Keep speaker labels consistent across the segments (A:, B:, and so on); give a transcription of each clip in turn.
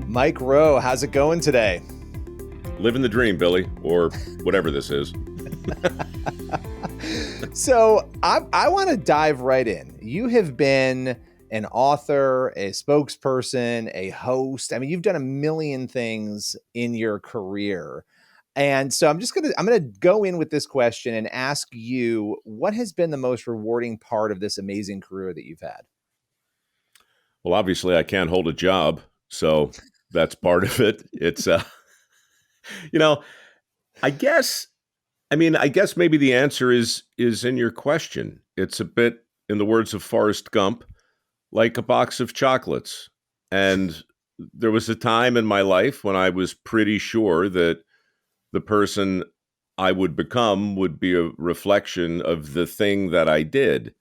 A: Mike Rowe, how's it going today?
B: Living the dream, Billy, or whatever this is.
A: So I want to dive right in. You have been an author, a spokesperson, a host. I mean, you've done a million things in your career. And so I'm going to go in with this question and ask you, what has been the most rewarding part of this amazing career that you've had?
B: Well, obviously, I can't hold a job, so that's part of it. It's, you know, I guess, I guess maybe the answer is in your question. It's a bit, in the words of Forrest Gump, like a box of chocolates. And there was a time in my life when I was pretty sure that the person I would become would be a reflection of the thing that I did.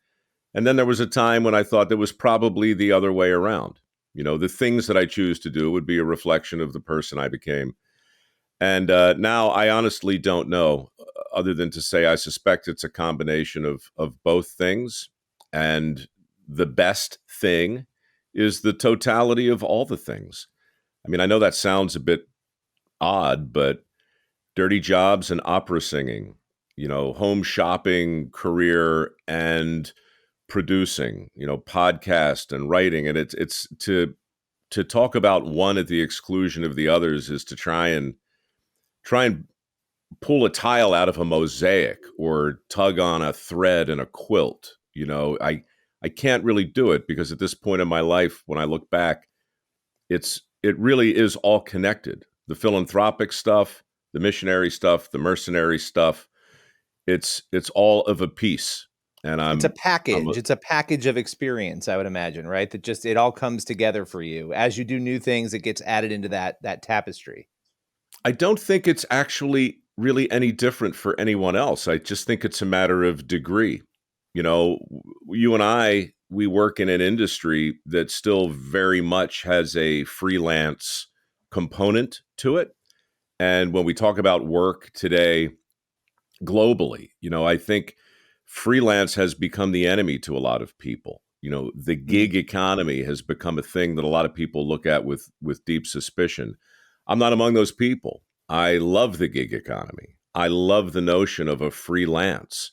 B: And then there was a time when I thought that was probably the other way around. You know, the things that I choose to do would be a reflection of the person I became. And now I honestly don't know, other than to say I suspect it's a combination of both things. And the best thing is the totality of all the things. I mean, I know that sounds a bit odd, but dirty jobs and opera singing, home shopping career and producing, podcast and writing. And it's to talk about one at the exclusion of the others is to try and pull a tile out of a mosaic or tug on a thread in a quilt. I can't really do it because at this point in my life, when I look back, it really is all connected. The philanthropic stuff, the missionary stuff, the mercenary stuff, it's all of a piece. And
A: It's a package. It's a package of experience, I would imagine, right? That just, it all comes together for you. As you do new things, it gets added into that tapestry.
B: I don't think it's actually really any different for anyone else. I just think it's a matter of degree. You and I, we work in an industry that still very much has a freelance component to it. And when we talk about work today globally, I think freelance has become the enemy to a lot of people. The gig economy has become a thing that a lot of people look at with deep suspicion. I'm not among those people. I love the gig economy. I love the notion of a freelance.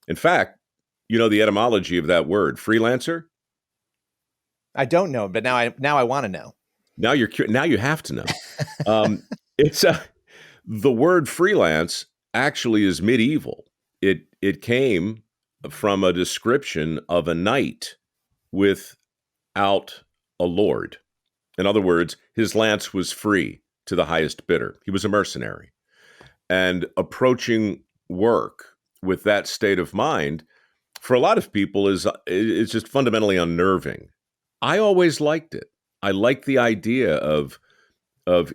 B: In fact, the etymology of that word, freelancer?
A: I don't know, but now I want to know.
B: Now you have to know. It's the word freelance actually is medieval. It came from a description of a knight without a lord. In other words, his lance was free to the highest bidder. He was a mercenary. And approaching work with that state of mind, for a lot of people, is just fundamentally unnerving. I always liked it. I liked the idea of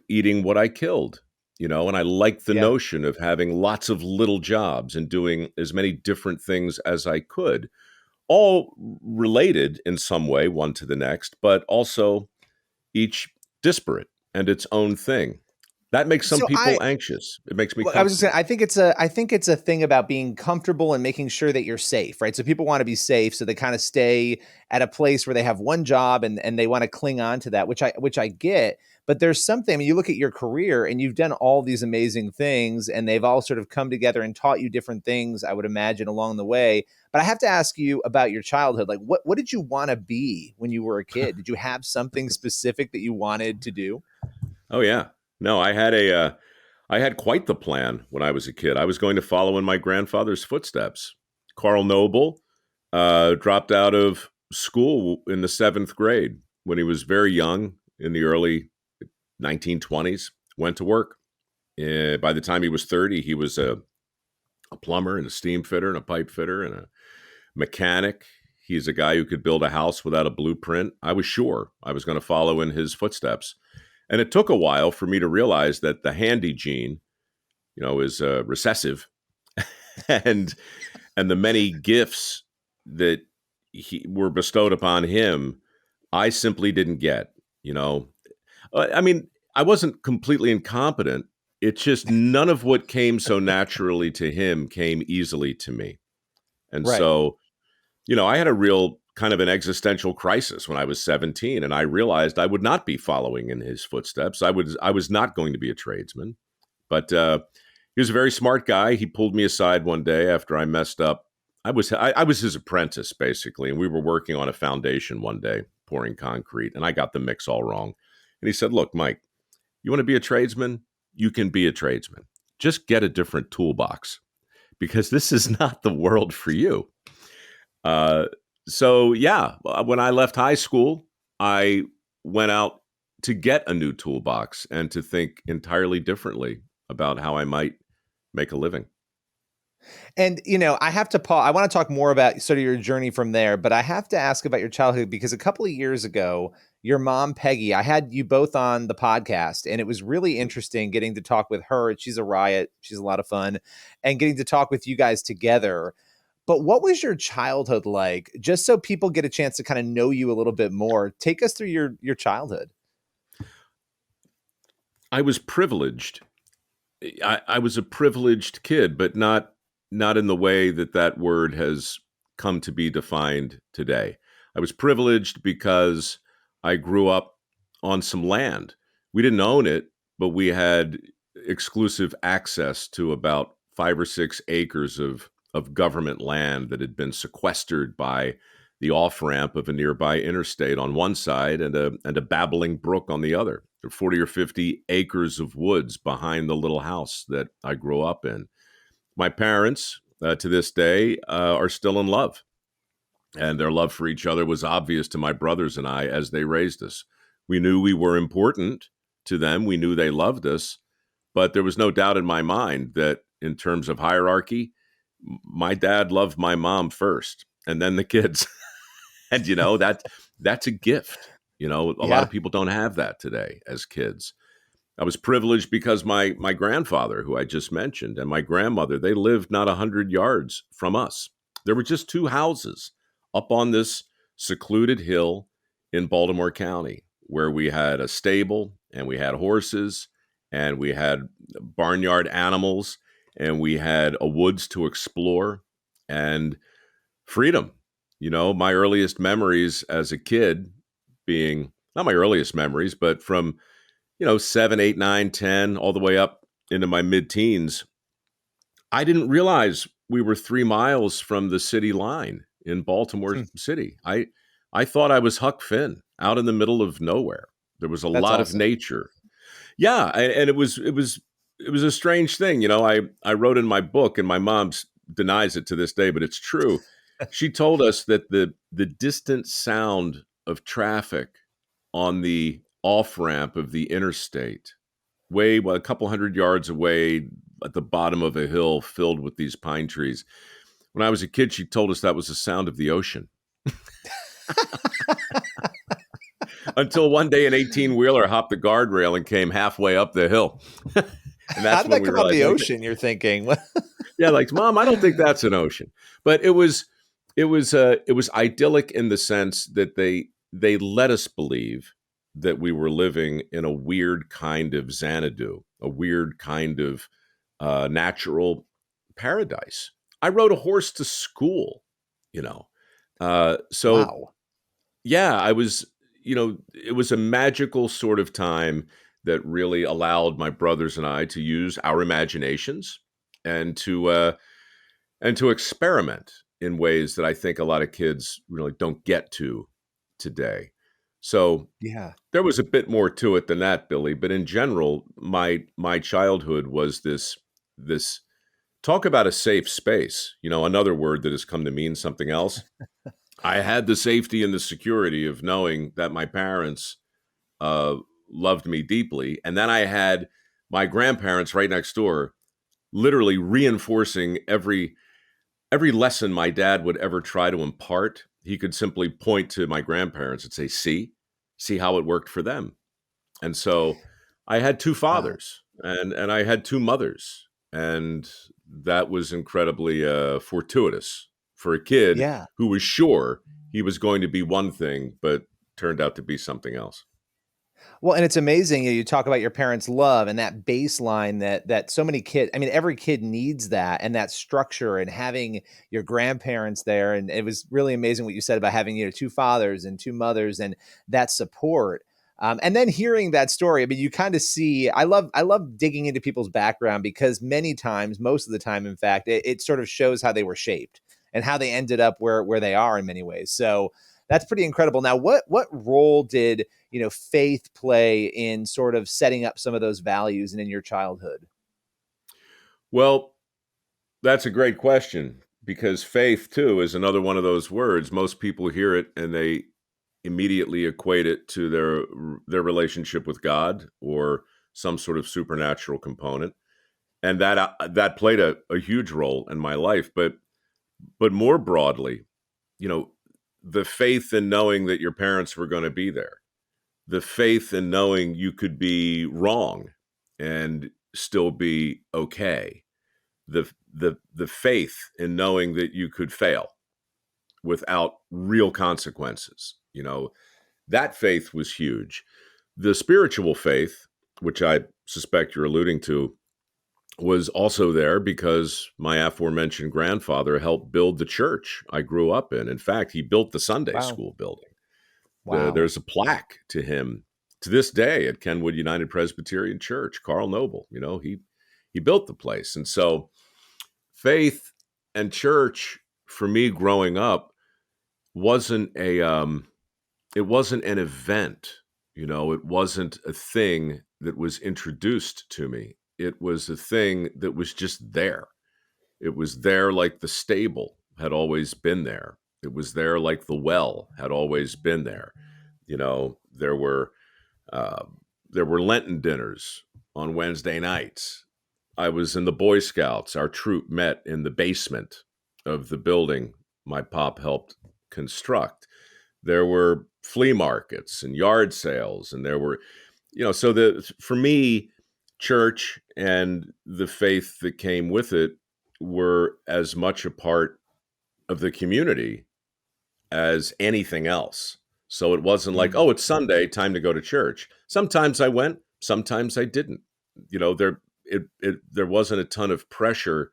B: eating what I killed, and I liked the notion of having lots of little jobs and doing as many different things as I could, all related in some way, one to the next, but also each disparate and its own thing. That makes some people anxious. It makes me comfortable.
A: I was just saying, I think it's a thing about being comfortable and making sure that you're safe, right? So people want to be safe, so they kind of stay at a place where they have one job and they want to cling on to that, which I get. But there's something, I mean, you look at your career and you've done all these amazing things and they've all sort of come together and taught you different things, I would imagine, along the way. But I have to ask you about your childhood. Like, what did you want to be when you were a kid? Did you have something specific that you wanted to do?
B: Oh, yeah. No, I had quite the plan when I was a kid. I was going to follow in my grandfather's footsteps. Carl Noble dropped out of school in the 7th grade when he was very young in the early 1920s, went to work. By the time he was 30, he was a plumber and a steam fitter and a pipe fitter and a mechanic. He's a guy who could build a house without a blueprint. I was sure I was going to follow in his footsteps. And it took a while for me to realize that the handy gene, is recessive, and the many gifts that were bestowed upon him, I simply didn't get. I mean, I wasn't completely incompetent. It's just none of what came so naturally to him came easily to me, and
A: Right.
B: so, I had a real kind of an existential crisis when I was 17, and I realized I would not be following in his footsteps. I was not going to be a tradesman, but he was a very smart guy. He pulled me aside one day after I messed up. I was his apprentice basically, and we were working on a foundation one day, pouring concrete, and I got the mix all wrong. And he said, "Look, Mike, you want to be a tradesman? You can be a tradesman. Just get a different toolbox because this is not the world for you." Uh, so yeah, when I left high school, I went out to get a new toolbox and to think entirely differently about how I might make a living.
A: And, I have to pause. I want to talk more about sort of your journey from there, but I have to ask about your childhood because a couple of years ago, your mom, Peggy, I had you both on the podcast, and it was really interesting getting to talk with her. She's a riot. She's a lot of fun, and getting to talk with you guys together. But what was your childhood like? Just so people get a chance to kind of know you a little bit more. Take us through your childhood.
B: I was privileged. I was a privileged kid, but not in the way that that word has come to be defined today. I was privileged because I grew up on some land. We didn't own it, but we had exclusive access to about 5 or 6 acres of government land that had been sequestered by the off ramp of a nearby interstate on one side and a babbling brook on the other. There were 40 or 50 acres of woods behind the little house that I grew up in. My parents, to this day, are still in love, and their love for each other was obvious to my brothers and I as they raised us. We knew we were important to them. We knew they loved us, but there was no doubt in my mind that in terms of hierarchy, my dad loved my mom first, and then the kids. And that's a gift. A lot
A: Yeah.
B: of people don't have that today as kids. I was privileged because my grandfather, who I just mentioned, and my grandmother, they lived not 100 yards from us. There were just two houses up on this secluded hill in Baltimore County where we had a stable and we had horses and we had barnyard animals and we had a woods to explore and freedom. My earliest memories as a kid being not my earliest memories, but from 7, 8, 9, 10, all the way up into my mid teens, I didn't realize we were 3 miles from the city line in Baltimore
A: Hmm.
B: City. I thought I was Huck Finn out in the middle of nowhere. There was a
A: That's
B: lot of
A: awesome.
B: nature. Yeah, and it was a strange thing. I wrote in my book, and my mom denies it to this day, but it's true. She told us that the distant sound of traffic on the off ramp of the interstate, a couple 100 yards away at the bottom of a hill filled with these pine trees. When I was a kid, she told us that was the sound of the ocean. Until one day an 18-wheeler hopped the guardrail and came halfway up the hill. And
A: How
B: that's
A: did
B: when
A: that
B: we
A: come out of
B: realized,
A: the
B: like,
A: ocean? You're thinking.
B: yeah, like, Mom, I don't think that's an ocean. But it was idyllic in the sense that they let us believe that we were living in a weird kind of Xanadu, a weird kind of natural paradise. I rode a horse to school, you know. So
A: Wow.
B: yeah, it was a magical sort of time that really allowed my brothers and I to use our imaginations and to experiment in ways that I think a lot of kids really don't get to today. So
A: Yeah.
B: there was a bit more to it than that, Billy. But in general, my childhood was this talk about a safe space. Another word that has come to mean something else. I had the safety and the security of knowing that my parents uh, loved me deeply, and then I had my grandparents right next door, literally reinforcing every lesson my dad would ever try to impart. He could simply point to my grandparents and say, see how it worked for them. And so I had two
A: Wow.
B: fathers and I had two mothers. And that was incredibly fortuitous for a kid
A: Yeah.
B: who was sure he was going to be one thing, but turned out to be something else.
A: Well, and it's amazing. You talk about your parents' love and that baseline that so many kids. I mean, every kid needs that and that structure and having your grandparents there. And it was really amazing what you said about having two fathers and two mothers and that support. And then hearing that story, I mean, you kind of see. I love digging into people's background because many times, most of the time, in fact, it sort of shows how they were shaped and how they ended up where they are in many ways. So that's pretty incredible. Now, what role did faith play in sort of setting up some of those values and in your childhood?
B: Well, that's a great question because faith, too, is another one of those words. Most people hear it and they immediately equate it to their relationship with God or some sort of supernatural component, and that played a huge role in my life. But more broadly, you know, the faith in knowing that your parents were going to be there, the faith in knowing you could be wrong and still be okay, the faith in knowing that you could fail without real consequences. That faith was huge. The spiritual faith, which I suspect you're alluding to, was also there because my aforementioned grandfather helped build the church I grew up in. In fact, he built the Sunday
A: Wow.
B: school building.
A: Wow.
B: There's a plaque to him to this day at Kenwood United Presbyterian Church. Carl Noble, he built the place. And so faith and church for me growing up wasn't it wasn't an event. It wasn't a thing that was introduced to me. It was a thing that was just there. It was there like the stable had always been there. It was there like the well had always been there. You know, there were uh, there were Lenten dinners on Wednesday nights. I was in the Boy Scouts. Our troop met in the basement of the building my pop helped construct. There were flea markets and yard sales, and there were, so for me, church and the faith that came with it were as much a part of the community as anything else. So it wasn't like,
A: Mm.
B: oh, it's Sunday, time to go to church. Sometimes I went, sometimes I didn't. There wasn't a ton of pressure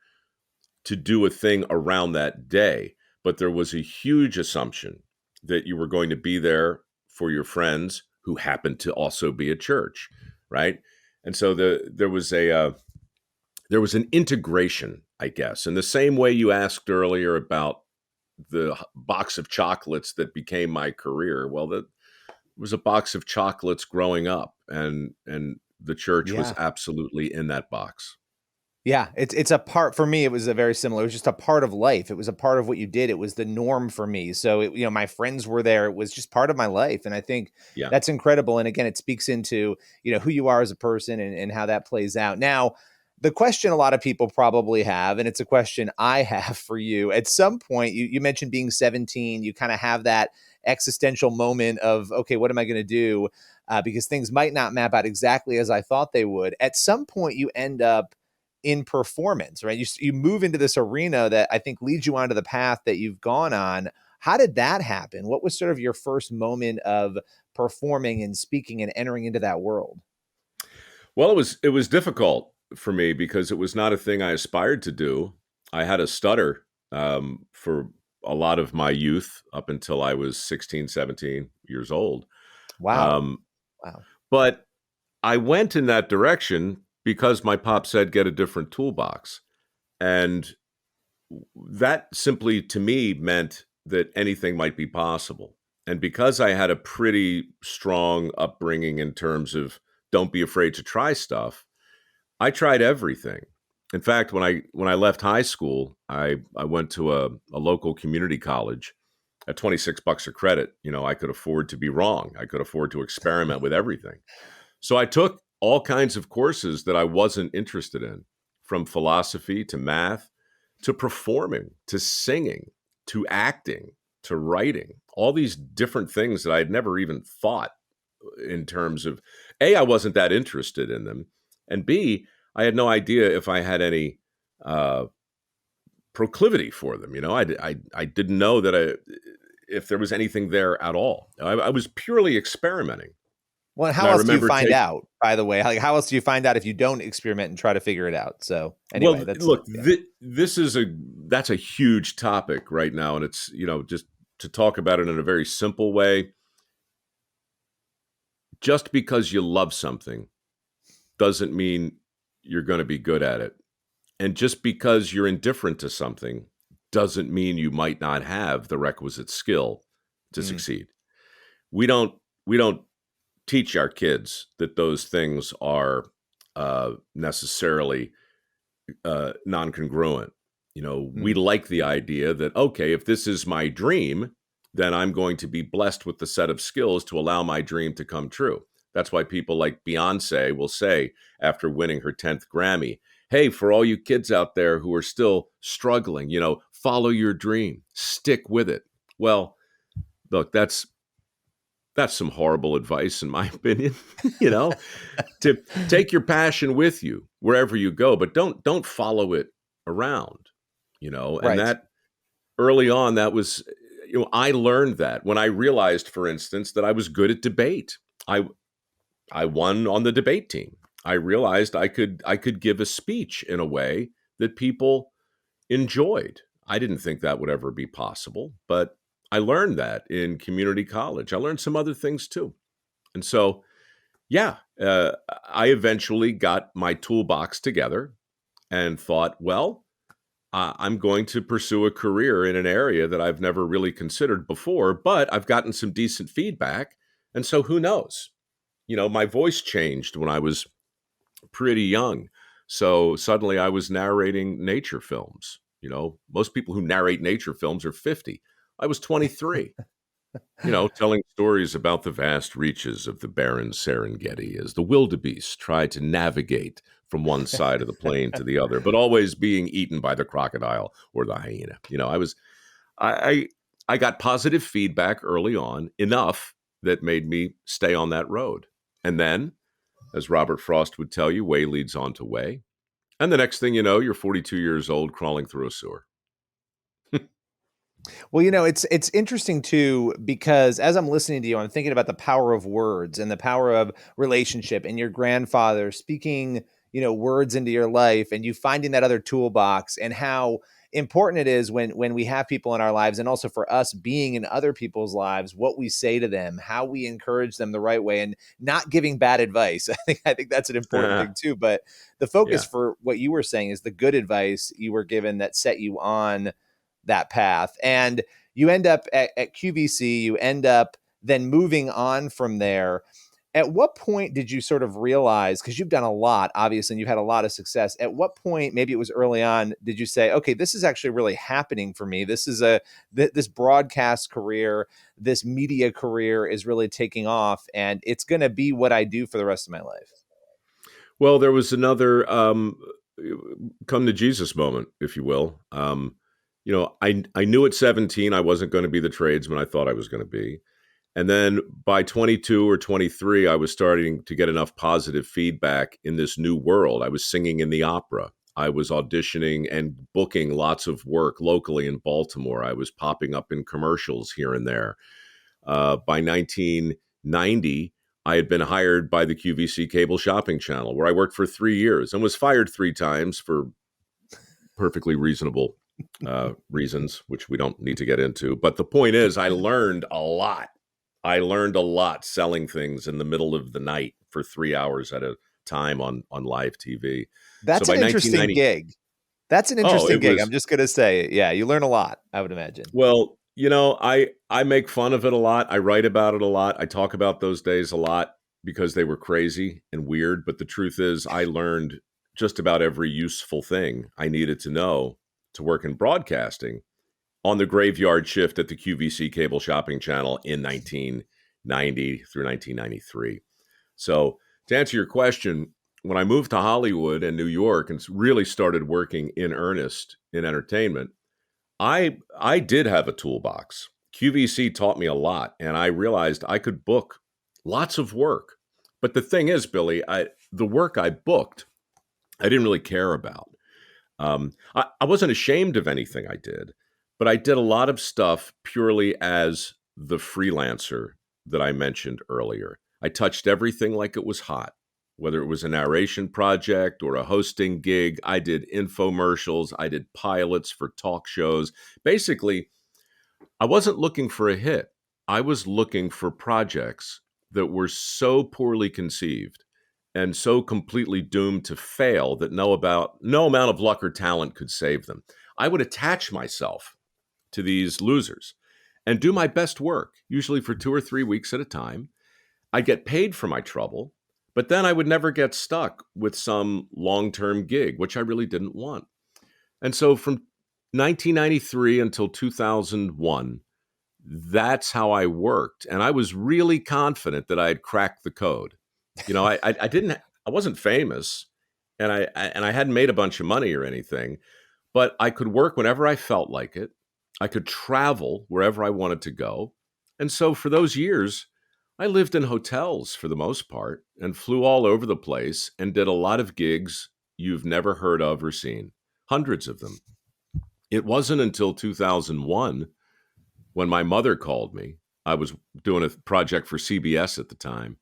B: to do a thing around that day, but there was a huge assumption that you were going to be there for your friends who happened to also be at church, right? And so there was an integration, I guess, in the same way you asked earlier about the box of chocolates that became my career. Well, that was a box of chocolates growing up, and the church was
A: Yeah.
B: absolutely in that box.
A: Yeah, it's a part for me. It was a very similar. It was just a part of life. It was a part of what you did. It was the norm for me. So my friends were there. It was just part of my life, and I think
B: Yeah.
A: that's incredible. And again, it speaks into who you are as a person and how that plays out. Now, the question a lot of people probably have, and it's a question I have for you. At some point, you mentioned being 17. You kind of have that existential moment of, okay, what am I going to do? Because things might not map out exactly as I thought they would. At some point, you end up in performance, right? You move into this arena that I think leads you onto the path that you've gone on. How did that happen? What was sort of your first moment of performing and speaking and entering into that world?
B: Well, it was difficult for me because it was not a thing I aspired to do. I had a stutter for a lot of my youth up until I was 16, 17 years old.
A: Wow.
B: Um,
A: Wow.
B: but I went in that direction because my pop said get a different toolbox. And that simply to me meant that anything might be possible. And because I had a pretty strong upbringing in terms of don't be afraid to try stuff, I tried everything. In fact, when I left high school, I went to a local community college at $26 a credit. I could afford to be wrong. I could afford to experiment with everything. So I took all kinds of courses that I wasn't interested in, from philosophy to math to performing to singing to acting to writing, all these different things that I had never even thought in terms of A, I wasn't that interested in them, and B, I had no idea if I had any uh, proclivity for them. I didn't know that if there was anything there at all. I was purely experimenting.
A: Well,
B: And
A: how
B: I
A: else do you
B: remember
A: find out, by the way? Like, how else do you find out if you don't experiment and try to figure it out? So anyway,
B: well,
A: that's
B: look,
A: yeah.
B: this is that's a huge topic right now. And it's, just to talk about it in a very simple way, just because you love something doesn't mean you're going to be good at it. And just because you're indifferent to something doesn't mean you might not have the requisite skill to
A: Mm,
B: succeed. We don't teach our kids that those things are necessarily non-congruent. We
A: mm,
B: like the idea that, okay, if this is my dream, then I'm going to be blessed with the set of skills to allow my dream to come true. That's why people like Beyonce will say after winning her 10th Grammy, hey, for all you kids out there who are still struggling, follow your dream, stick with it. Well, look, that's some horrible advice in my opinion, to take your passion with you wherever you go, but don't follow it around, and
A: right.
B: that early on, that was, I learned that when I realized, for instance, that I was good at debate. I won on the debate team. I realized I could give a speech in a way that people enjoyed. I didn't think that would ever be possible, but I learned that in community college. I learned some other things too. And so, yeah, I eventually got my toolbox together and thought, well, I'm going to pursue a career in an area that I've never really considered before, but I've gotten some decent feedback. And so who knows? My voice changed when I was pretty young. So suddenly I was narrating nature films. Most people who narrate nature films are 50. I was 23, telling stories about the vast reaches of the barren Serengeti as the wildebeest tried to navigate from one side of the plain to the other, but always being eaten by the crocodile or the hyena. I I got positive feedback early on, enough that made me stay on that road. And then, as Robert Frost would tell you, way leads on to way. And the next thing you know, you're 42 years old crawling through a sewer.
A: Well, it's interesting too, because as I'm listening to you, I'm thinking about the power of words and the power of relationship and your grandfather speaking, words into your life and you finding that other toolbox and how important it is when we have people in our lives and also for us being in other people's lives, what we say to them, how we encourage them the right way and not giving bad advice. I think that's an important thing too. But the focus
B: Yeah.
A: for what you were saying is the good advice you were given that set you on that path. And you end up at QVC, you end up then moving on from there. At what point did you sort of realize, because you've done a lot, obviously, and you've had a lot of success, at what point, maybe it was early on, did you say, okay, this is actually really happening for me? This is this broadcast career, this media career is really taking off and it's going to be what I do for the rest of my life.
B: Well, there was another come to Jesus moment, if you will. I knew at 17 I wasn't going to be the tradesman I thought I was going to be. And then by 22 or 23, I was starting to get enough positive feedback in this new world. I was singing in the opera. I was auditioning and booking lots of work locally in Baltimore. I was popping up in commercials here and there. By 1990, I had been hired by the QVC cable shopping channel, where I worked for 3 years and was fired 3 times for perfectly reasonable reasons, which we don't need to get into. But the point is, I learned a lot. I learned a lot selling things in the middle of the night for 3 hours at a time on live TV. So
A: That's
B: by
A: an interesting
B: 1990,
A: gig. That's an
B: oh,
A: interesting
B: it
A: gig.
B: was
A: I'm just going to say, yeah, you learn a lot, I would imagine.
B: well, I make fun of it a lot. I write about it a lot. I talk about those days a lot because they were crazy and weird. But the truth is, I learned just about every useful thing I needed to know to work in broadcasting on the graveyard shift at the QVC cable shopping channel in 1990 through 1993. So, to answer your question, when I moved to Hollywood and New York and really started working in earnest in entertainment, I did have a toolbox. QVC taught me a lot, and I realized I could book lots of work. But the thing is, Billy, the work I booked, I didn't really care about. I wasn't ashamed of anything I did, but I did a lot of stuff purely as the freelancer that I mentioned earlier. I touched everything like it was hot, whether it was a narration project or a hosting gig. I did infomercials, I did pilots for talk shows. Basically, I wasn't looking for a hit. I was looking for projects that were so poorly conceived and so completely doomed to fail that no amount of luck or talent could save them. I would attach myself to these losers and do my best work, usually for 2 or 3 weeks at a time. I'd get paid for my trouble, but then I would never get stuck with some long-term gig, which I really didn't want. And so from 1993 until 2001, that's how I worked. And I was really confident that I had cracked the code. I didn't, I wasn't famous, and I hadn't made a bunch of money or anything, but I could work whenever I felt like it. I could travel wherever I wanted to go. And so for those years, I lived in hotels for the most part and flew all over the place and did a lot of gigs you've never heard of or seen, hundreds of them. It wasn't until 2001 when my mother called me. I was doing a project for CBS at the time.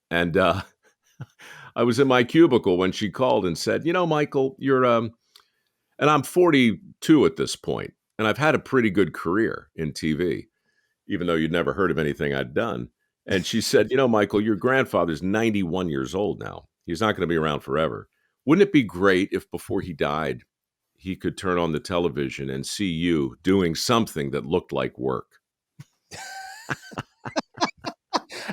B: And I was in my cubicle when she called and said, Michael, and I'm 42 at this point, and I've had a pretty good career in TV, even though you'd never heard of anything I'd done. And she said, Michael, your grandfather's 91 years old now. He's not going to be around forever. Wouldn't it be great if before he died, he could turn on the television and see you doing something that looked like work?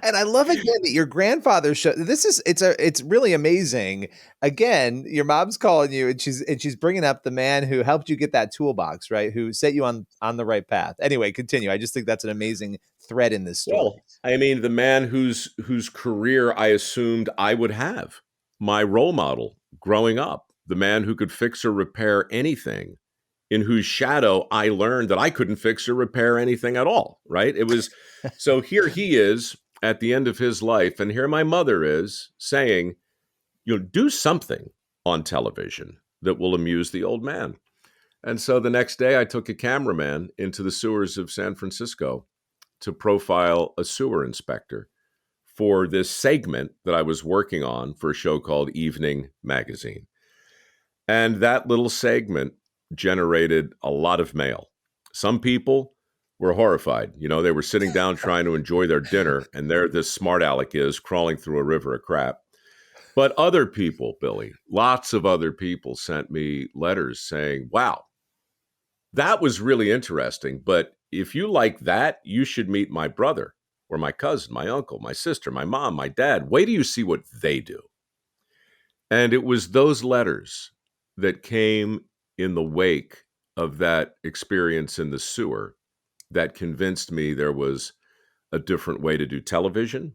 A: And I love again that your grandfather show it's really amazing. Again, your mom's calling you and she's bringing up the man who helped you get that toolbox, right? Who set you on the right path. Anyway, continue. I just think that's an amazing thread in this story.
B: Well, I mean, the man whose career I assumed I would have, my role model growing up, the man who could fix or repair anything, in whose shadow I learned that I couldn't fix or repair anything at all, right? It was so here he is at the end of his life, and here my mother is saying, do something on television that will amuse the old man. And so the next day I took a cameraman into the sewers of San Francisco to profile a sewer inspector for this segment that I was working on for a show called Evening Magazine. And that little segment generated a lot of mail. Some people were horrified. They were sitting down trying to enjoy their dinner, and there this smart aleck is crawling through a river of crap. But other people, Billy, lots of other people sent me letters saying, wow, that was really interesting. But if you like that, you should meet my brother or my cousin, my uncle, my sister, my mom, my dad. Wait till you see what they do. And it was those letters that came in the wake of that experience in the sewer that convinced me there was a different way to do television,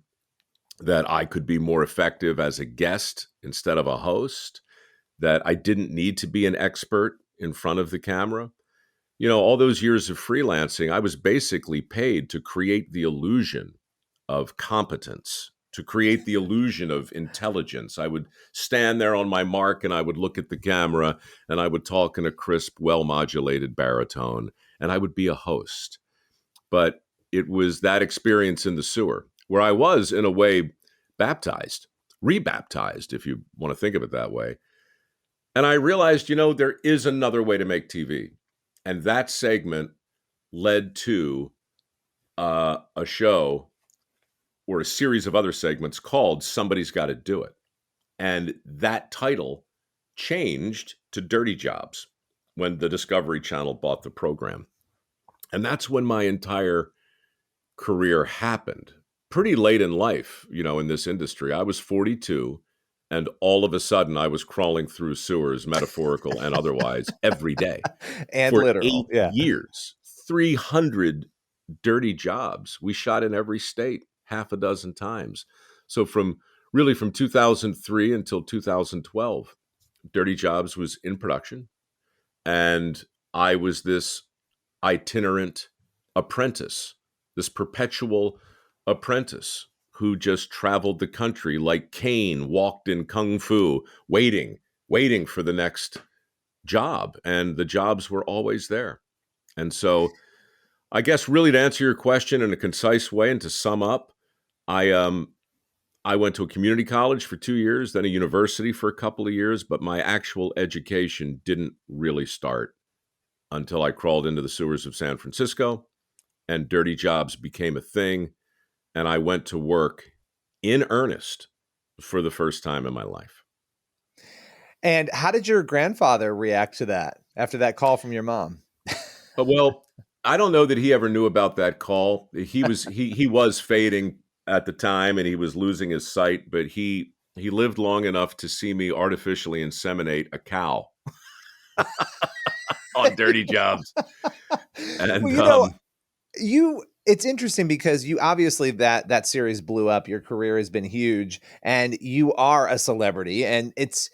B: that I could be more effective as a guest instead of a host, that I didn't need to be an expert in front of the camera. All those years of freelancing, I was basically paid to create the illusion of competence, to create the illusion of intelligence. I would stand there on my mark and I would look at the camera and I would talk in a crisp, well-modulated baritone, and I would be a host. But it was that experience in the sewer where I was, in a way, baptized, rebaptized, if you want to think of it that way. And I realized, there is another way to make TV. And that segment led to a show or a series of other segments called Somebody's Got to Do It. And that title changed to Dirty Jobs when the Discovery Channel bought the program. And that's when my entire career happened. Pretty late in life, in this industry. I was 42, and all of a sudden I was crawling through sewers, metaphorical and otherwise, every day
A: And
B: for
A: literal.
B: 8 years, 300 dirty jobs. We shot in every state half a dozen times. So from 2003 until 2012, Dirty Jobs was in production. And I was this itinerant apprentice, this perpetual apprentice who just traveled the country like Caine walked in Kung Fu, waiting for the next job. And the jobs were always there. And so I guess really to answer your question in a concise way and to sum up, I I went to a community college for 2 years, then a university for a couple of years, but my actual education didn't really start until I crawled into the sewers of San Francisco and dirty jobs became a thing. And I went to work in earnest for the first time in my life.
A: And how did your grandfather react to that after that call from your mom?
B: Well, I don't know that he ever knew about that call. He was fading at the time and he was losing his sight, but he lived long enough to see me artificially inseminate a cow on dirty jobs.
A: Well,
B: And
A: it's interesting because you obviously that series blew up. Your career has been huge and you are a celebrity, and it's,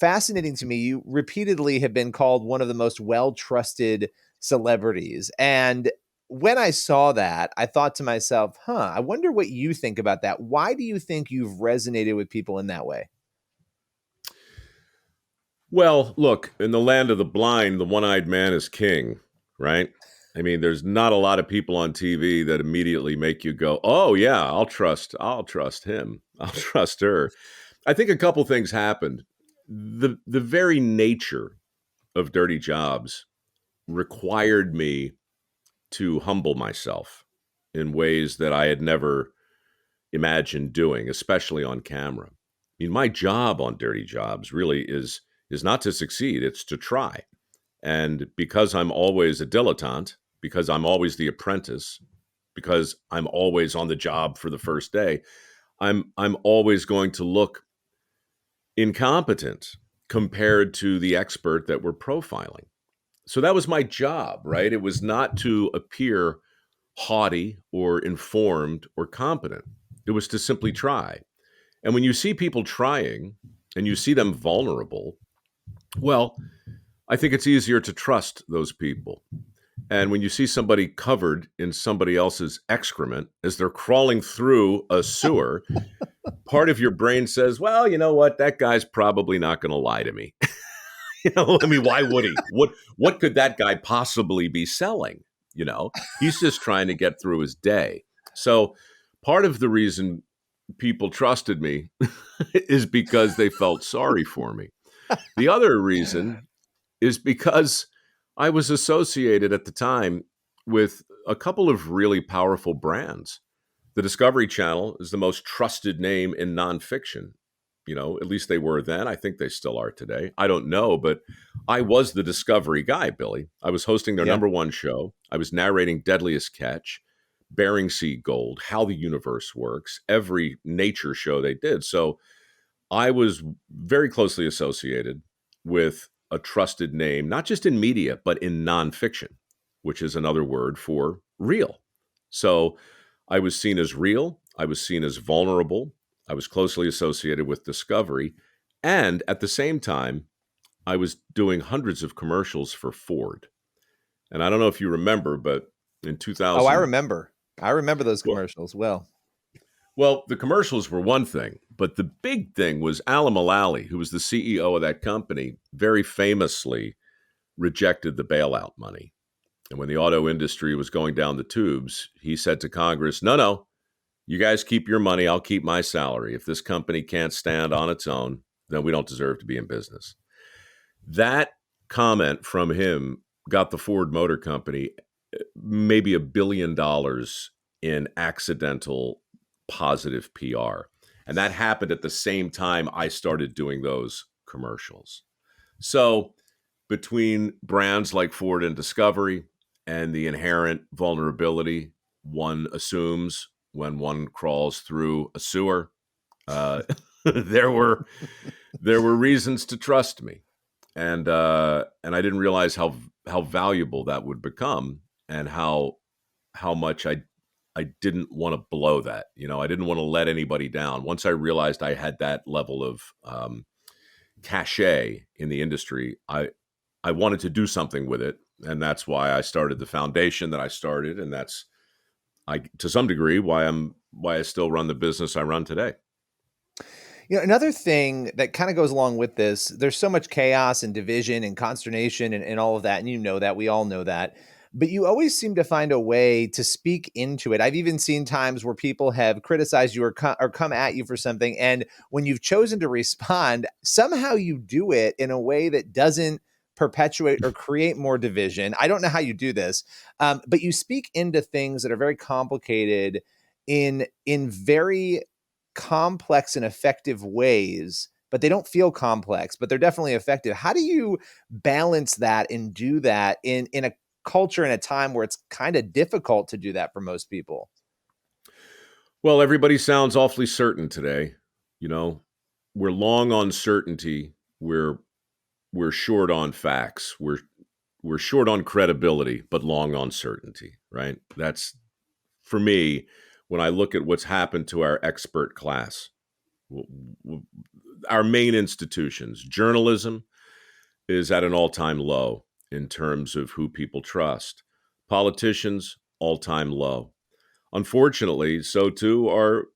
A: fascinating to me. You repeatedly have been called one of the most well-trusted celebrities. And when I saw that, I thought to myself, I wonder what you think about that. Why do you think you've resonated with people in that way?
B: well, look, in the land of the blind, the one-eyed man is king, right? I mean, there's not a lot of people on TV that immediately make you go, "Oh yeah, I'll trust him. I'll trust her." I think a couple things happened. The very nature of dirty jobs required me to humble myself in ways that I had never imagined doing, especially on camera. I mean, my job on dirty jobs really is not to succeed, it's to try. And because I'm always a dilettante, because I'm always the apprentice, because I'm always on the job for the first day, I'm always going to look incompetent compared to the expert that we're profiling. So that was my job, right? It was not to appear haughty or informed or competent. It was to simply try. And when you see people trying and you see them vulnerable, well, I think it's easier to trust those people. And when you see somebody covered in somebody else's excrement as they're crawling through a sewer, part of your brain says, well, you know what? That guy's probably not going to lie to me. I mean, why would he? What could that guy possibly be selling? He's just trying to get through his day. So part of the reason people trusted me is because they felt sorry for me. The other reason is because I was associated at the time with a couple of really powerful brands. The Discovery Channel is the most trusted name in nonfiction. At least they were then. I think they still are today. I don't know, but I was the Discovery guy, Billy. I was hosting their
A: Yeah.
B: number one show. I was narrating Deadliest Catch, Bering Sea Gold, How the Universe Works, every nature show they did. So I was very closely associated with a trusted name, not just in media, but in nonfiction, which is another word for real. So I was seen as real. I was seen as vulnerable. I was closely associated with Discovery. And at the same time, I was doing hundreds of commercials for Ford. And I don't know if you remember, but in
A: Oh, I
B: 2000,
A: remember. I remember those
B: well,
A: commercials well.
B: well, the commercials were one thing, but the big thing was Alan Mulally, who was the CEO of that company, very famously rejected the bailout money. And when the auto industry was going down the tubes, he said to Congress, no, no, you guys keep your money. I'll keep my salary. If this company can't stand on its own, then we don't deserve to be in business. That comment from him got the Ford Motor Company maybe $1 billion in accidental positive PR. And that happened at the same time I started doing those commercials. So between brands like Ford and Discovery and the inherent vulnerability one assumes when one crawls through a sewer, uh, there were reasons to trust me, and I didn't realize how valuable that would become, and how much I didn't want to blow that. I didn't want to let anybody down. Once I realized I had that level of cachet in the industry, I wanted to do something with it, and that's why I started the foundation that I started, and that's to some degree why I still run the business I run today.
A: Another thing that kind of goes along with this, there's so much chaos and division and consternation and all of that. And that we all know that. but you always seem to find a way to speak into it. I've even seen times where people have criticized you or come at you for something, and when you've chosen to respond, somehow you do it in a way that doesn't perpetuate or create more division. I don't know how you do this, but you speak into things that are very complicated in very complex and effective ways, but they don't feel complex, but they're definitely effective. How do you balance that and do that in a culture and a time where it's kind of difficult to do that for most people?
B: Well, everybody sounds awfully certain today. You know, we're long on certainty. We're short on facts. We're short on credibility, but long on certainty, right? That's for me when I look at what's happened to our expert class, our main institutions. Journalism is at an all-time low in terms of who people trust. Politicians, all-time low. Unfortunately, so too are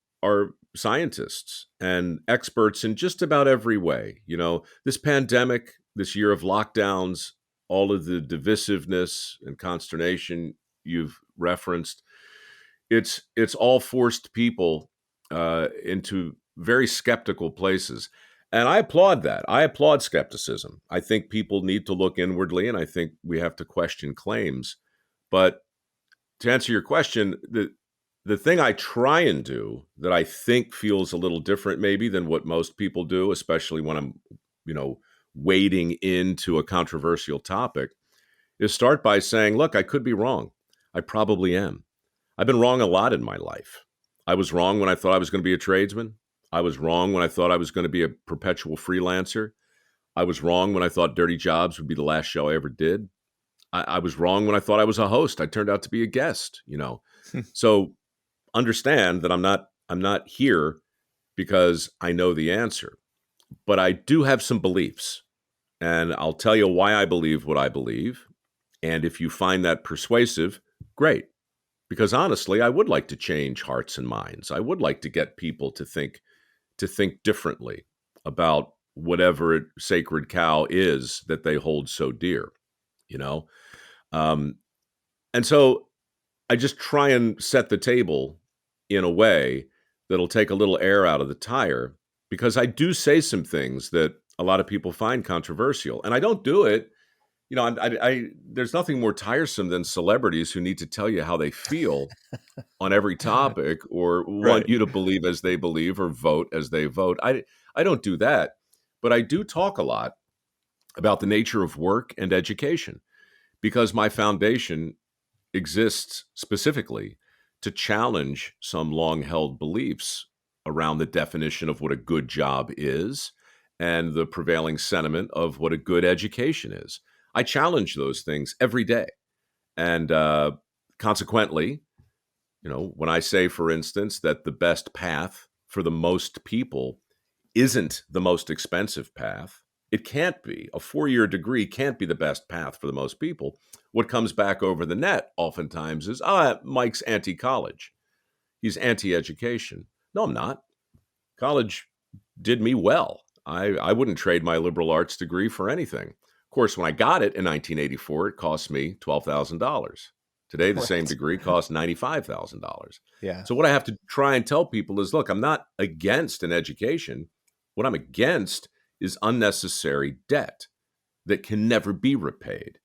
B: scientists and experts in just about every way. You know, this pandemic, this year of lockdowns, all of the divisiveness and consternation you've referenced, it's all forced people into very skeptical places. And I applaud that. I applaud skepticism. I think people need to look inwardly, and I think we have to question claims. But to answer your question, the thing I try and do that I think feels a little different maybe than what most people do, especially when I'm, wading into a controversial topic, is start by saying, look, I could be wrong. I probably am. I've been wrong a lot in my life. I was wrong when I thought I was going to be a tradesman. I was wrong when I thought I was going to be a perpetual freelancer. I was wrong when I thought Dirty Jobs would be the last show I ever did. I was wrong when I thought I was a host. I turned out to be a guest. So understand that I'm not here because I know the answer, but I do have some beliefs, and I'll tell you why I believe what I believe. And if you find that persuasive, great. Because honestly, I would like to change hearts and minds. I would like to get people to think differently about whatever sacred cow is that they hold so dear, you know? Um, and so I just try and set the table in a way that'll take a little air out of the tire because I do say some things that a lot of people find controversial. And I don't do it, there's nothing more tiresome than celebrities who need to tell you how they feel on every topic or want
A: Right.
B: you to believe as they believe or vote as they vote. I don't do that, but I do talk a lot about the nature of work and education because my foundation exists specifically to challenge some long held beliefs around the definition of what a good job is and the prevailing sentiment of what a good education is. I challenge those things every day. And consequently, when I say, for instance, that the best path for the most people isn't the most expensive path, it can't be. A 4-year degree can't be the best path for the most people. What comes back over the net oftentimes is, Mike's anti college. He's anti education. No, I'm not. College did me well. I wouldn't trade my liberal arts degree for anything. Of course, when I got it in 1984, it cost me $12,000. Today, the same
A: Right.
B: degree costs $95,000.
A: Yeah.
B: So, what I have to try and tell people is look, I'm not against an education. What I'm against is unnecessary debt that can never be repaid.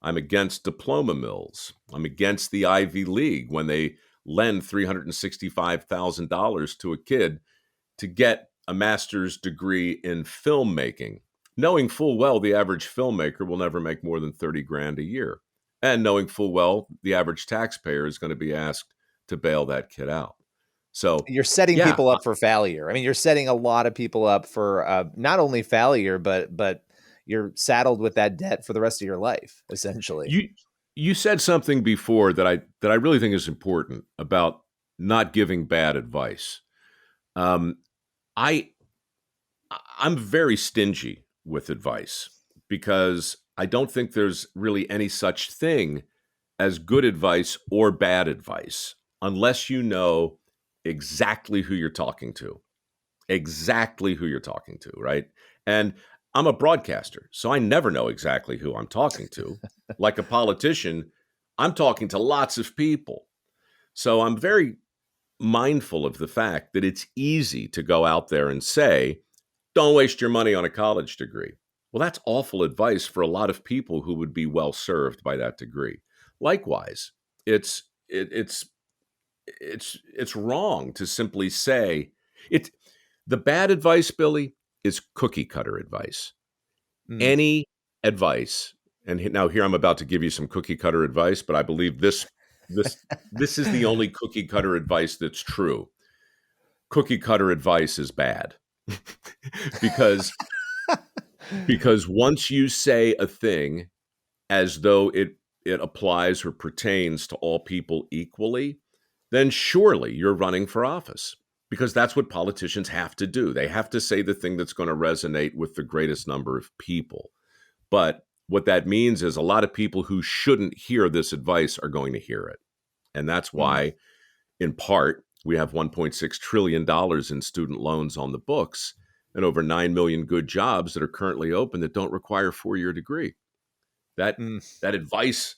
B: I'm against diploma mills. I'm against the Ivy League when they lend $365,000 to a kid to get a master's degree in filmmaking, knowing full well the average filmmaker will never make more than 30 grand a year, and knowing full well the average taxpayer is going to be asked to bail that kid out. So,
A: You're setting
B: yeah,
A: people up for failure. I mean, you're setting a lot of people up for not only failure, but you're saddled with that debt for the rest of your life, essentially.
B: you you said something before that I really think is important about not giving bad advice. Um, I I'm very stingy with advice because I don't think there's really any such thing as good advice or bad advice unless you know exactly who you're talking to. Exactly who you're talking to, right? And I'm a broadcaster, so I never know exactly who I'm talking to. Like a politician, I'm talking to lots of people. So I'm very mindful of the fact that it's easy to go out there and say, don't waste your money on a college degree. Well, that's awful advice for a lot of people who would be well served by that degree. Likewise, it's it, it's wrong to simply say it. The bad advice, Billy, is cookie cutter advice.
A: Mm.
B: Any advice, and now here I'm about to give you some cookie cutter advice, but I believe this this is the only cookie cutter advice that's true. Cookie cutter advice is bad because once you say a thing as though it applies or pertains to all people equally, then surely you're running for office, because that's what politicians have to do. They have to say the thing that's going to resonate with the greatest number of people. But what that means is a lot of people who shouldn't hear this advice are going to hear it. And that's
A: Mm.
B: why, in part, we have $1.6 trillion in student loans on the books and over 9 million good jobs that are currently open that don't require a 4-year degree. That
A: Mm.
B: that advice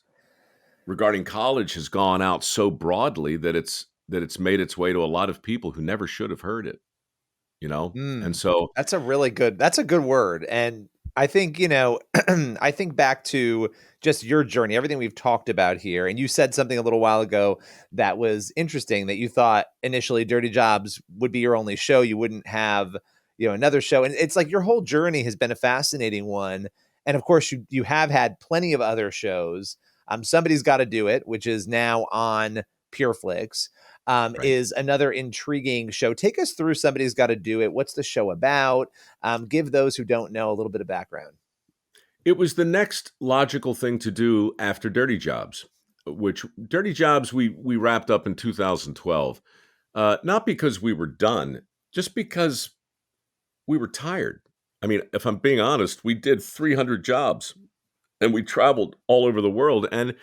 B: regarding college has gone out so broadly that it's made its way to a lot of people who never should have heard it, you know? And
A: Mm.
B: so
A: That's a good word. And I think, I think back to just your journey, everything we've talked about here. And you said something a little while ago that was interesting, that you thought initially Dirty Jobs would be your only show. You wouldn't have, another show. And it's like your whole journey has been a fascinating one. And of course, you have had plenty of other shows. Somebody's Got to Do It, which is now on Pure Flix,
B: right.
A: is another intriguing show. Take us through Somebody's Got to Do It. What's the show about? Give those who don't know a little bit of background.
B: It was the next logical thing to do after Dirty Jobs, which Dirty Jobs we wrapped up in 2012. Not because we were done, just because we were tired. I mean, if I'm being honest, we did 300 jobs and we traveled all over the world. And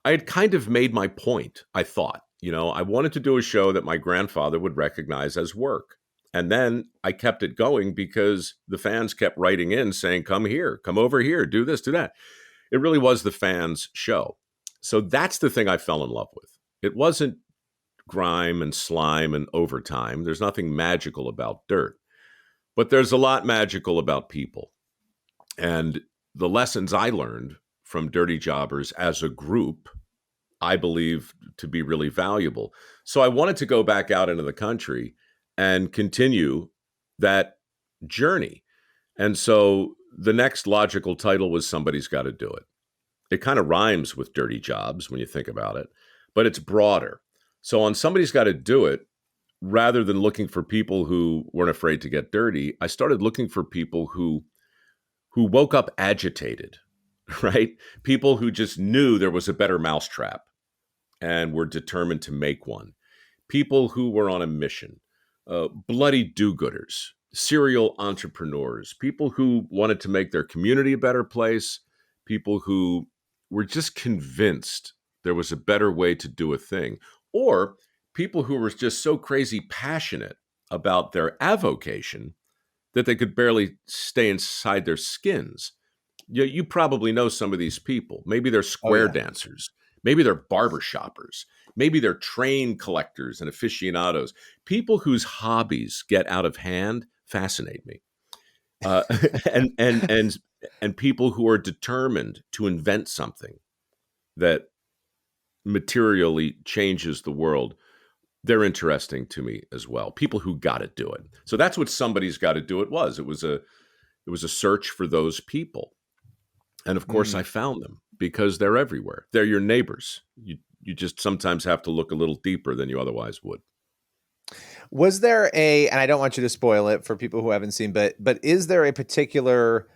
B: I had kind of made my point, I thought. I wanted to do a show that my grandfather would recognize as work. And then I kept it going because the fans kept writing in saying, come here, come over here, do this, do that. It really was the fans' show. So that's the thing I fell in love with. It wasn't grime and slime and overtime. There's nothing magical about dirt, but there's a lot magical about people. And the lessons I learned from Dirty Jobbers as a group, I believe to be really valuable. So I wanted to go back out into the country and continue that journey. And so the next logical title was Somebody's Got to Do It. It kind of rhymes with Dirty Jobs when you think about it, but it's broader. So on Somebody's Got to Do It, rather than looking for people who weren't afraid to get dirty, I started looking for people who woke up agitated, right? People who just knew there was a better mousetrap and were determined to make one. People who were on a mission, bloody do-gooders, serial entrepreneurs, people who wanted to make their community a better place, people who were just convinced there was a better way to do a thing, or people who were just so crazy passionate about their avocation that they could barely stay inside their skins. You probably know some of these people. Maybe they're
A: Oh,
B: square
A: yeah.
B: dancers. Maybe they're barber shoppers. Maybe they're train collectors and aficionados. People whose hobbies get out of hand fascinate me. Uh, and and and and people who are determined to invent something that materially changes the world, they're interesting to me as well. People who got to do it. So that's what Somebody's Got to Do It was. It was a search for those people. And of course,
A: Mm.
B: I found them because they're everywhere. They're your neighbors. You just sometimes have to look a little deeper than you otherwise would.
A: Was there and I don't want you to spoil it for people who haven't seen, but is there a particular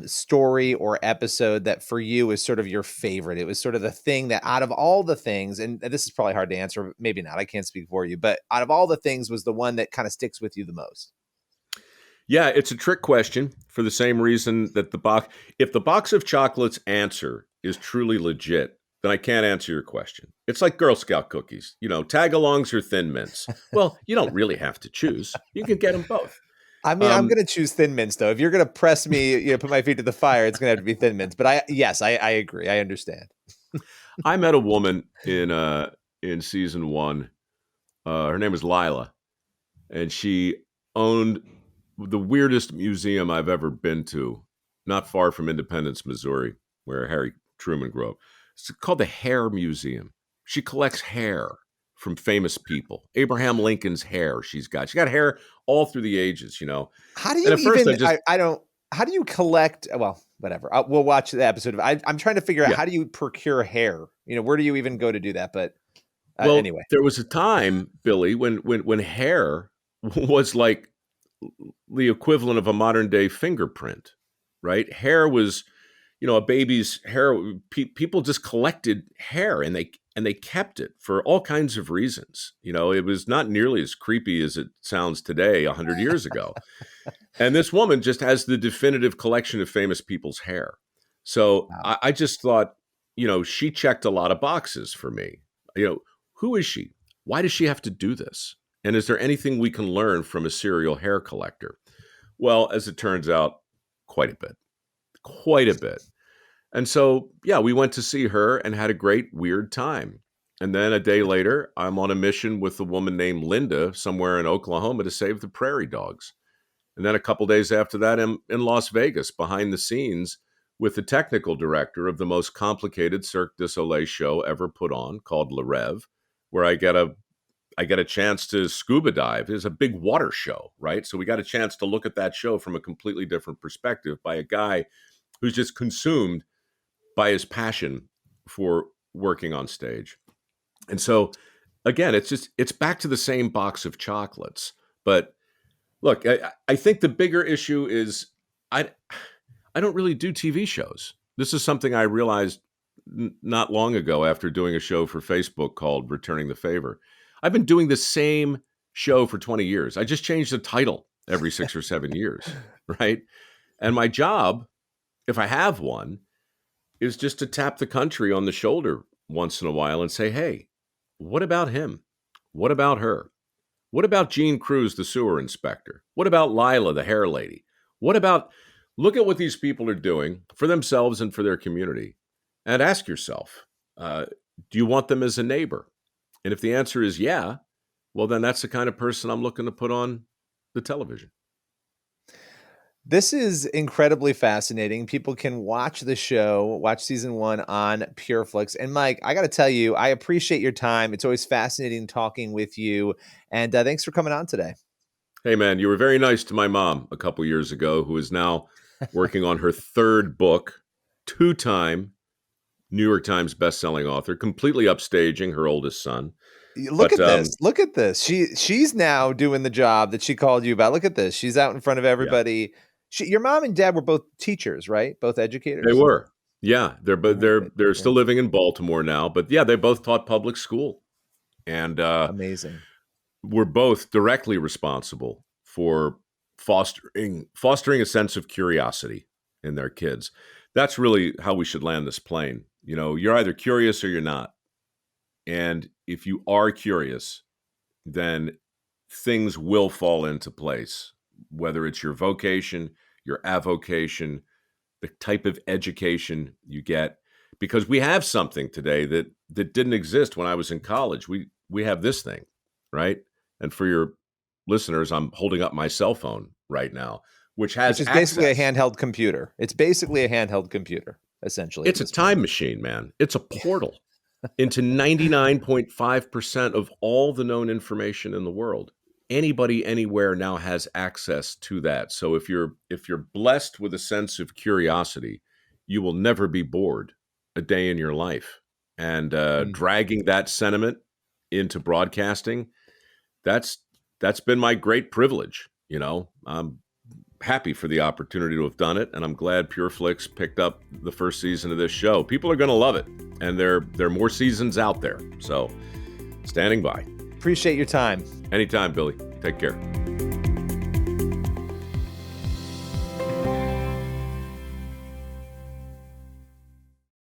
A: story or episode that for you is sort of your favorite? It was sort of the thing that out of all the things, and this is probably hard to answer, maybe not, I can't speak for you, but out of all the things was the one that kind of sticks with you the most.
B: Yeah, it's a trick question for the same reason that if the box of chocolates answer is truly legit, then I can't answer your question. It's like Girl Scout cookies, tag-alongs or Thin Mints. Well, you don't really have to choose. You can get them both.
A: I mean, I'm
B: Um,
A: going to choose Thin Mints though. If you're going to press me, put my feet to the fire, it's going to have to be Thin Mints. But yes, I agree. I understand.
B: I met a woman in season 1. Her name was Lila, and she owned the weirdest museum I've ever been to, not far from Independence, Missouri, where Harry Truman grew up. It's called the Hair Museum. She collects hair from famous people. Abraham Lincoln's hair she's got. She got hair all through the ages, you know.
A: How do
B: And
A: you
B: at first I
A: even?
B: just
A: I don't. How do you collect? Well, whatever. We'll watch the episode. I'm trying to figure out
B: yeah.
A: how do you procure hair. Where do you even go to do that? But
B: Well,
A: anyway,
B: there was a time, Billy, when hair was like the equivalent of a modern day fingerprint, right? Hair was, a baby's hair. People just collected hair, and they kept it for all kinds of reasons. It was not nearly as creepy as it sounds today, 100 years ago. And this woman just has the definitive collection of famous people's hair. So
A: wow.
B: I just thought, she checked a lot of boxes for me. Who is she? Why does she have to do this? And is there anything we can learn from a serial hair collector? Well, as it turns out, quite a bit. Quite a bit. And so, yeah, we went to see her and had a great, weird time. And then a day later, I'm on a mission with a woman named Linda somewhere in Oklahoma to save the prairie dogs. And then a couple days after that, I'm in Las Vegas behind the scenes with the technical director of the most complicated Cirque du Soleil show ever put on, called Le Rêve, where I get a chance to scuba dive. It's a big water show, right? So we got a chance to look at that show from a completely different perspective by a guy who's just consumed by his passion for working on stage. And so, again, it's back to the same box of chocolates. But look, I think the bigger issue is I don't really do TV shows. This is something I realized not long ago after doing a show for Facebook called Returning the Favor. I've been doing the same show for 20 years. I just changed the title every 6 or 7 years, right? And my job, if I have one, is just to tap the country on the shoulder once in a while and say, hey, what about him? What about her? What about Gene Cruz, the sewer inspector? What about Lila, the hair lady? Look at what these people are doing for themselves and for their community, and ask yourself, do you want them as a neighbor? And if the answer is yeah, well, then that's the kind of person I'm looking to put on the television.
A: This is incredibly fascinating. People can watch the show, watch season 1 on Pure Flix. And Mike, I got to tell you, I appreciate your time. It's always fascinating talking with you. And thanks for coming on today.
B: Hey, man, you were very nice to my mom a couple years ago, who is now working on her 3rd book, 2-time New York Times bestselling author, completely upstaging her oldest son.
A: Look at this. Look at this. She's now doing the job that she called you about. Look at this. She's out in front of everybody. Yeah. Your mom and dad were both teachers, right? Both educators?
B: They were. Yeah, they're still living in Baltimore now, but yeah, they both taught public school. And
A: amazing.
B: We're both directly responsible for fostering a sense of curiosity in their kids. That's really how we should land this plane. You're either curious or you're not. And if you are curious, then things will fall into place, whether it's your vocation, your avocation, the type of education you get. Because we have something today that didn't exist when I was in college. We have this thing, right? And for your listeners, I'm holding up my cell phone right now, which is
A: basically a handheld computer. It's basically a handheld computer, essentially.
B: It's a time machine, man. It's a portal into 99.5% of all the known information in the world. Anybody anywhere now has access to that. So if you're blessed with a sense of curiosity, you will never be bored a day in your life. And dragging that sentiment into broadcasting, that's been my great privilege. I'm happy for the opportunity to have done it, and I'm glad Pure Flix picked up the first season of this show. People are going to love it, and there are more seasons out there. So, standing by.
A: Appreciate your time.
B: Anytime, Billy. Take care.